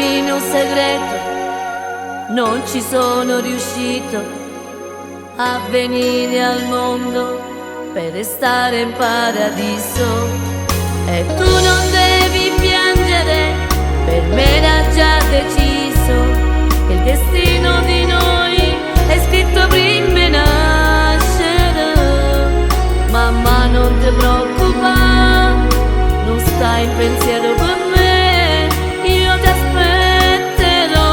in un segreto, non ci sono riuscito a venire al mondo per restare in paradiso. E tu non devi piangere, per me era già deciso che il destino di noi è scritto prima di nascere. Mamma, non ti preoccupare, non stai in pensiero per me, io ti aspetterò,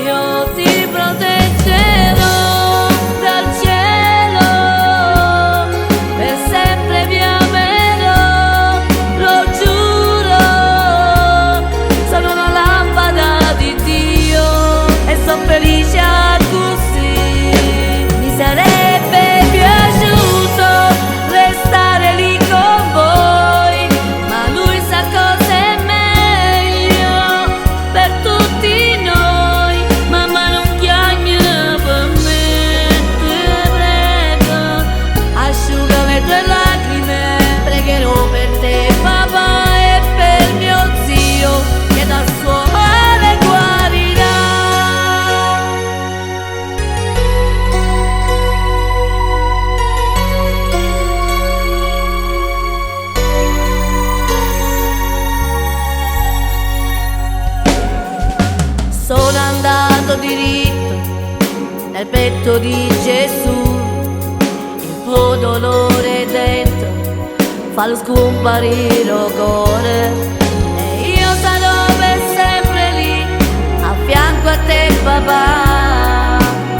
io ti proteggerò dal cielo, per sempre vi amerò, lo giuro, sono una lampada di Dio e sono felice così. Mi sarebbe piaciuto restare lì con voi, ma lui sa cosa è meglio per tutti noi. Mamma, non piangi per me, ti prego, asciuga le tue lacrime. Pregherò per te, papà, e per mio zio, che dal suo male guarirà. Sono andato diritto nel petto di Gesù, il tuo dolore dentro fallo scomparire il cuore, e io sarò per sempre lì a fianco a te, papà,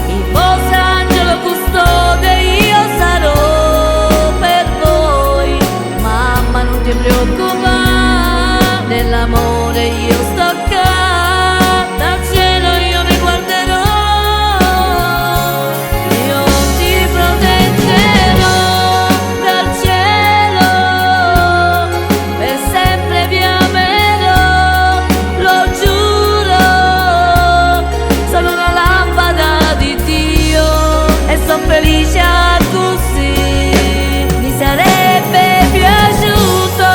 il vostro angelo custode io sarò per voi. Mamma, non ti preoccupare, nell'amore io sto qua, dal cielo io mi guarderò, io ti proteggerò dal cielo, per sempre vi amerò, lo giuro, sono una lampada di Dio e sono felice così. Mi sarebbe piaciuto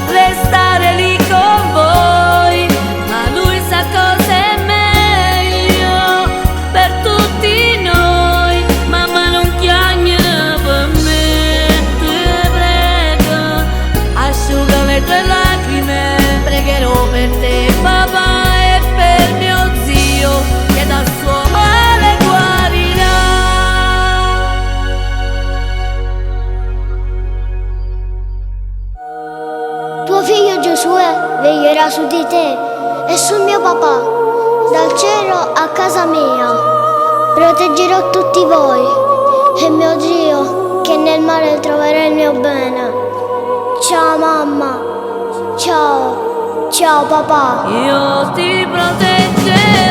restare lì con voi, ma lui sa cosa è meglio per tutti noi. Mamma, non piangi per me, ti prego, asciuga le tue lacrime. Pregherò per te, papà, e per mio zio, che dal suo male guarirà. Tuo figlio Giosuè veglierà su di te e sul mio papà, dal cielo a casa mia. Proteggerò tutti voi e mio zio, che nel male troverà il mio bene. Ciao mamma, ciao, ciao papà. Io ti proteggerò